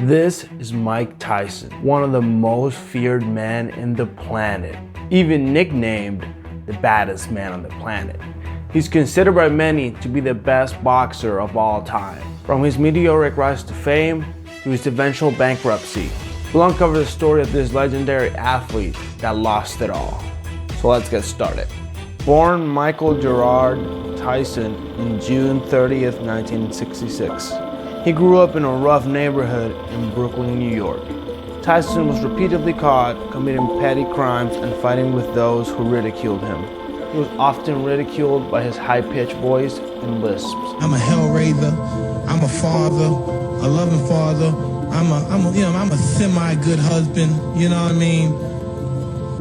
This is Mike Tyson, one of the most feared men in the planet, even nicknamed the baddest man on the planet. He's considered by many to be the best boxer of all time. From his meteoric rise to fame to his eventual bankruptcy, we'll uncover the story of this legendary athlete that lost it all. So let's get started. Born Michael Gerard Tyson in June 30th, 1966. He grew up in a rough neighborhood in Brooklyn, New York. Tyson was repeatedly caught committing petty crimes and fighting with those who ridiculed him. He was often ridiculed by his high-pitched voice and lisps. I'm a hellraiser. I'm a father, a loving father. I'm a semi-good husband. You know what I mean?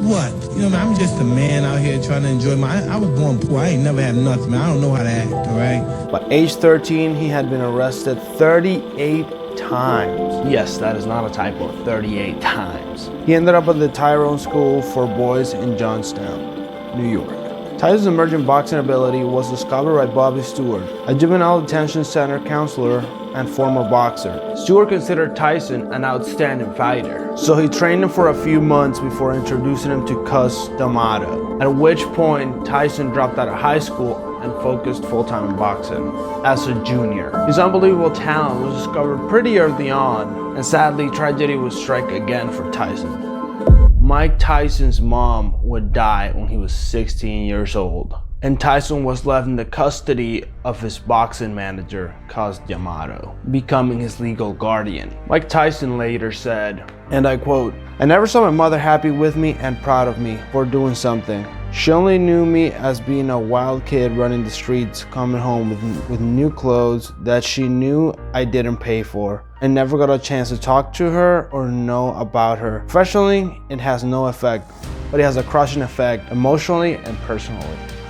What? You know, I'm just a man out here trying to enjoy I was born poor. I ain't never had nothing, man. I don't know how to act, all right? By age 13, he had been arrested 38 times. Yes, that is not a typo, 38 times. He ended up at the Tyrone School for Boys in Johnstown, New York. Tyson's emerging boxing ability was discovered by Bobby Stewart, a juvenile detention center counselor and former boxer. Stewart considered Tyson an outstanding fighter, so he trained him for a few months before introducing him to Cus D'Amato, at which point Tyson dropped out of high school and focused full-time in boxing as a junior. His unbelievable talent was discovered pretty early on, and sadly, tragedy would strike again for Tyson. Mike Tyson's mom would die when he was 16 years old, and Tyson was left in the custody of his boxing manager, Cus D'Amato, becoming his legal guardian. Mike Tyson later said, and I quote, "I never saw my mother happy with me and proud of me for doing something. She only knew me as being a wild kid running the streets, coming home with new clothes that she knew I didn't pay for. I never got a chance to talk to her or know about her. Professionally, it has no effect, but it has a crushing effect emotionally and personally."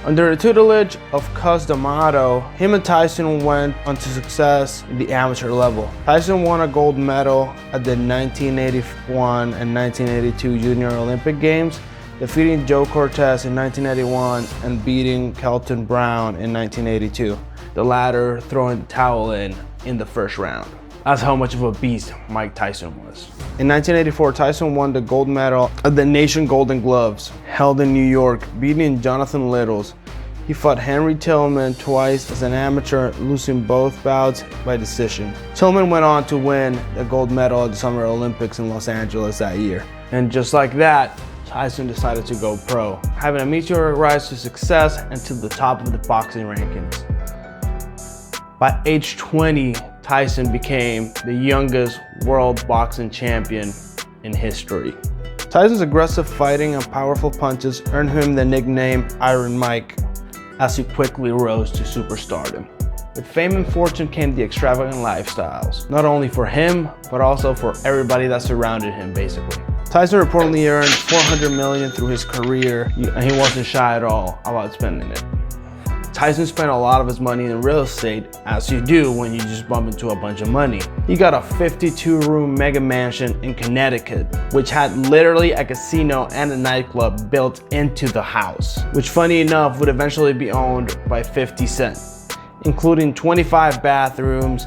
Under the tutelage of Cus D'Amato, him and Tyson went on to success in the amateur level. Tyson won a gold medal at the 1981 and 1982 Junior Olympic Games, defeating Joe Cortez in 1981 and beating Kelton Brown in 1982, the latter throwing the towel in the first round. That's how much of a beast Mike Tyson was. In 1984, Tyson won the gold medal at the Nation Golden Gloves, held in New York, beating Jonathan Littles. He fought Henry Tillman twice as an amateur, losing both bouts by decision. Tillman went on to win the gold medal at the Summer Olympics in Los Angeles that year. And just like that, Tyson decided to go pro, having a meteoric rise to success and to the top of the boxing rankings. By age 20, Tyson became the youngest world boxing champion in history. Tyson's aggressive fighting and powerful punches earned him the nickname Iron Mike as he quickly rose to superstardom. With fame and fortune came the extravagant lifestyles, not only for him, but also for everybody that surrounded him, basically. Tyson reportedly earned $400 million through his career, and he wasn't shy at all about spending it. Tyson spent a lot of his money in real estate, as you do when you just bump into a bunch of money. He got a 52-room mega mansion in Connecticut, which had literally a casino and a nightclub built into the house, which funny enough would eventually be owned by 50 Cent, including 25 bathrooms,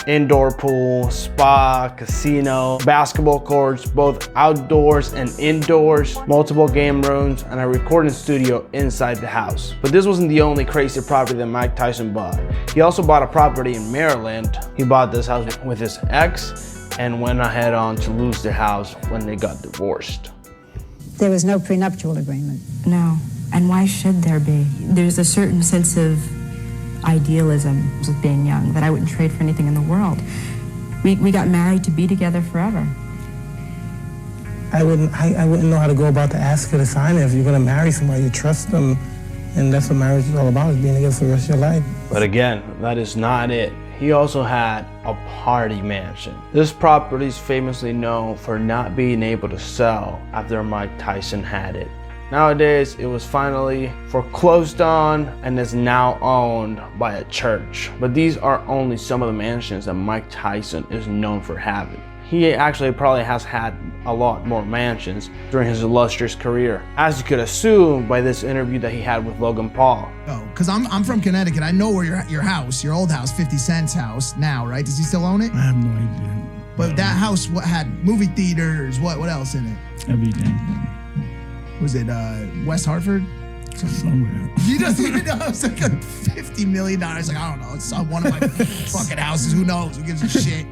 indoor pool, spa, casino, basketball courts, both outdoors and indoors, multiple game rooms, and a recording studio inside the house. But this wasn't the only crazy property that Mike Tyson bought. He also bought a property in Maryland. He bought this house with his ex and went ahead on to lose the house when they got divorced. There was no prenuptial agreement. No, and why should there be? There's a certain sense of idealism with being young that I wouldn't trade for anything in the world. We got married to be together forever. I wouldn't know how to go about to ask her to sign it. If you're gonna marry somebody, you trust them, and that's what marriage is all about, is being together for the rest of your life. But again, that is not it. He also had a party mansion. This property is famously known for not being able to sell after Mike Tyson had it. Nowadays, it was finally foreclosed on and is now owned by a church. But these are only some of the mansions that Mike Tyson is known for having. He actually probably has had a lot more mansions during his illustrious career, as you could assume by this interview that he had with Logan Paul. Oh, because I'm from Connecticut. I know where your house, your old house, 50 Cent's house now, right? Does he still own it? I have no idea. But that house, what had movie theaters? What else in it? Everything. Was it West Hartford? Somewhere. You don't even know. It's like $50 million. Like, I don't know. It's one of my fucking houses. Who knows? Who gives a shit?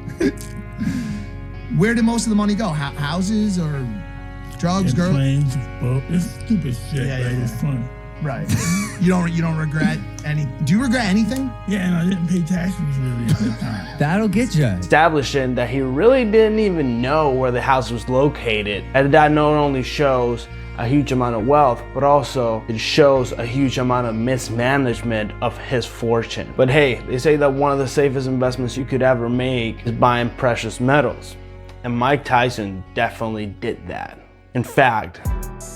Where did most of the money go? Houses or drugs, girls? Planes, boat. It's stupid shit, Yeah, but yeah, it was yeah. fun. Right. You don't regret any? Do you regret anything? Yeah, and I didn't pay taxes really at that time. That'll get you. Establishing that he really didn't even know where the house was located, and that not only shows a huge amount of wealth, but also it shows a huge amount of mismanagement of his fortune. But hey, they say that one of the safest investments you could ever make is buying precious metals. And Mike Tyson definitely did that. In fact,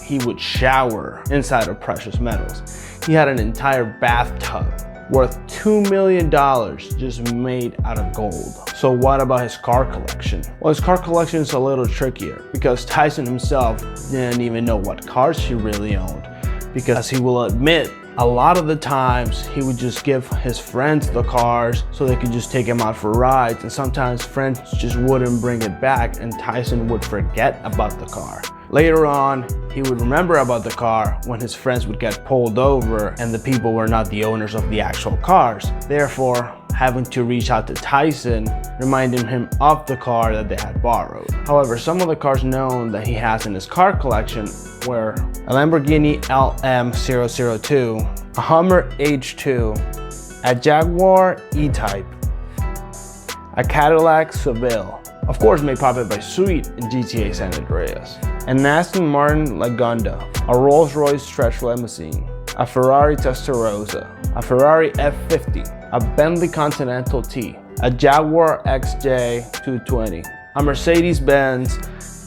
he would shower inside of precious metals. He had an entire bathtub worth $2 million just made out of gold. So what about his car collection? Well, his car collection is a little trickier because Tyson himself didn't even know what cars he really owned, because he will admit a lot of the times he would just give his friends the cars so they could just take him out for rides, and sometimes friends just wouldn't bring it back and Tyson would forget about the car. Later on, he would remember about the car when his friends would get pulled over and the people were not the owners of the actual cars. Therefore, having to reach out to Tyson, reminding him of the car that they had borrowed. However, some of the cars known that he has in his car collection were a Lamborghini LM002, a Hummer H2, a Jaguar E-Type, a Cadillac Seville, of course made popular by Sweet in GTA San Andreas, an Aston Martin Lagonda, a Rolls-Royce stretch limousine, a Ferrari Testarossa, a Ferrari F50, a Bentley Continental T, a Jaguar XJ220, a Mercedes-Benz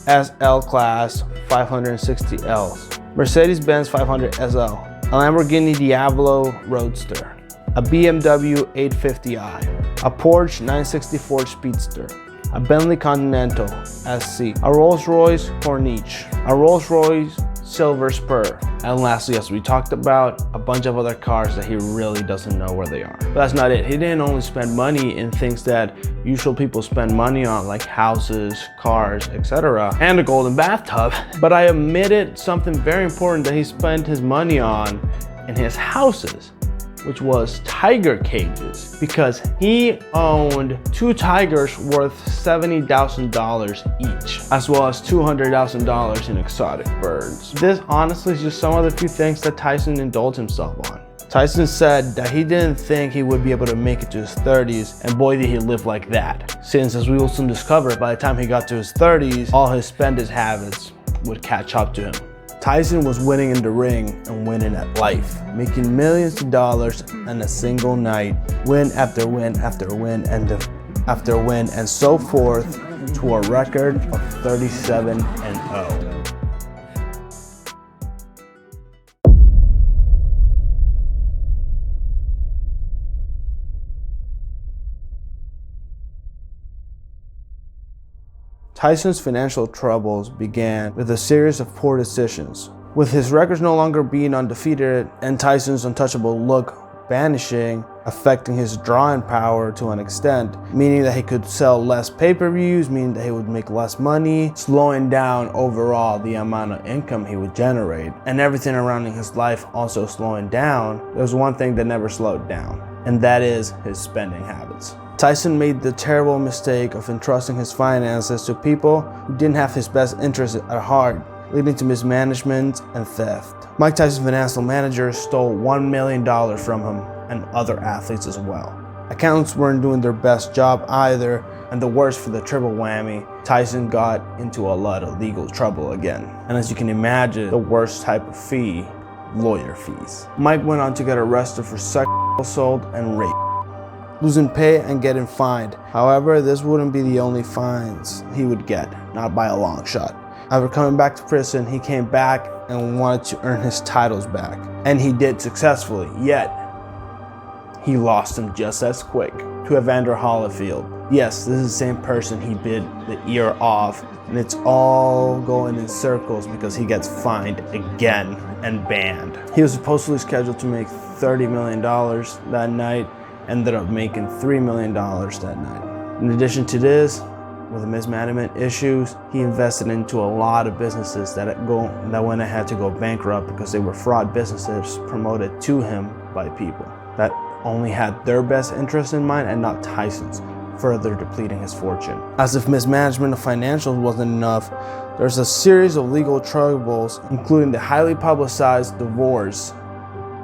SL Class 560Ls, Mercedes-Benz 500 SL, a Lamborghini Diablo Roadster, a BMW 850i, a Porsche 964 Speedster, a Bentley Continental SC, a Rolls-Royce Corniche, a Rolls-Royce Silver Spur, and lastly, as we talked about, a bunch of other cars that he really doesn't know where they are. But that's not it. He didn't only spend money in things that usual people spend money on, like houses, cars, etc., and a golden bathtub, but I omitted something very important that he spent his money on in his houses, which was tiger cages, because he owned 2 tigers worth $70,000 each, as well as $200,000 in exotic birds. This honestly is just some of the few things that Tyson indulged himself on. Tyson said that he didn't think he would be able to make it to his 30s, and boy did he live like that, since as we will soon discover, by the time he got to his 30s, all his spending habits would catch up to him. Tyson was winning in the ring and winning at life, making millions of dollars in a single night, win after win after win after win, and so forth, to a record of 37-0. Tyson's financial troubles began with a series of poor decisions. With his records no longer being undefeated and Tyson's untouchable look vanishing, affecting his drawing power to an extent, meaning that he could sell less pay-per-views, meaning that he would make less money, slowing down overall the amount of income he would generate, and everything around in his life also slowing down, there's one thing that never slowed down, and that is his spending habits. Tyson made the terrible mistake of entrusting his finances to people who didn't have his best interests at heart, leading to mismanagement and theft. Mike Tyson's financial manager stole $1 million from him and other athletes as well. Accountants weren't doing their best job either, and the worst for the triple whammy, Tyson got into a lot of legal trouble again. And as you can imagine, the worst type of fee, lawyer fees. Mike went on to get arrested for sexual assault and rape, losing pay and getting fined. However, this wouldn't be the only fines he would get, not by a long shot. After coming back to prison, he came back and wanted to earn his titles back. And he did successfully, yet he lost them just as quick to Evander Holyfield. Yes, this is the same person he bit the ear off, and it's all going in circles because he gets fined again and banned. He was supposedly scheduled to make $30 million that night, ended up making $3 million that night. In addition to this, with mismanagement issues, he invested into a lot of businesses that went ahead to go bankrupt because they were fraud businesses promoted to him by people that only had their best interest in mind and not Tyson's, further depleting his fortune. As if mismanagement of financials wasn't enough, there's a series of legal troubles, including the highly publicized divorce,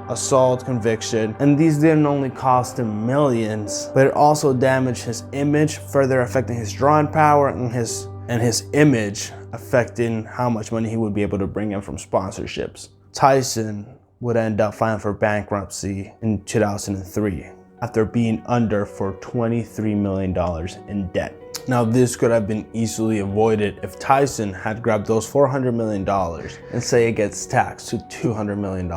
assault conviction, and these didn't only cost him millions, but it also damaged his image, further affecting his drawing power and his image, affecting how much money he would be able to bring in from sponsorships. Tyson would end up filing for bankruptcy in 2003 after being under for $23 million in debt. Now, this could have been easily avoided if Tyson had grabbed those $400 million and say it gets taxed to $200 million.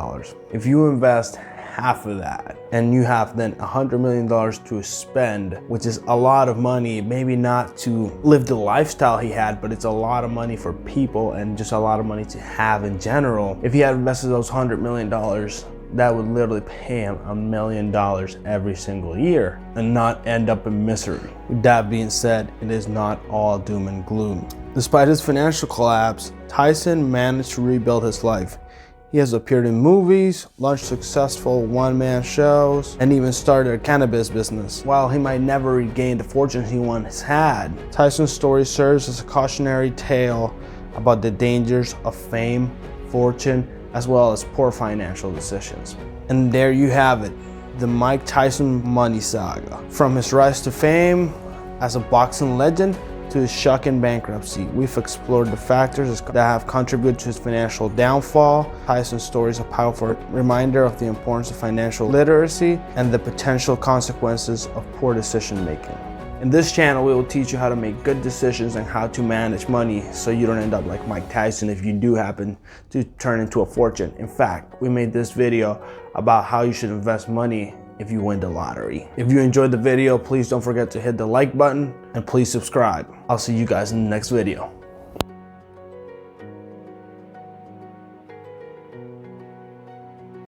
If you invest half of that and you have then $100 million to spend, which is a lot of money, maybe not to live the lifestyle he had, but it's a lot of money for people and just a lot of money to have in general. If he had invested those $100 million, that would literally pay him $1 million every single year and not end up in misery. With that being said, it is not all doom and gloom. Despite his financial collapse, Tyson managed to rebuild his life. He has appeared in movies, launched successful one-man shows, and even started a cannabis business. While he might never regain the fortune he once had, Tyson's story serves as a cautionary tale about the dangers of fame, fortune, as well as poor financial decisions. And there you have it, the Mike Tyson money saga. From his rise to fame as a boxing legend to his shocking bankruptcy, we've explored the factors that have contributed to his financial downfall. Tyson's story is a powerful reminder of the importance of financial literacy and the potential consequences of poor decision making. In this channel, we will teach you how to make good decisions and how to manage money so you don't end up like Mike Tyson if you do happen to turn into a fortune. In fact, we made this video about how you should invest money if you win the lottery. If you enjoyed the video, please don't forget to hit the like button and please subscribe. I'll see you guys in the next video.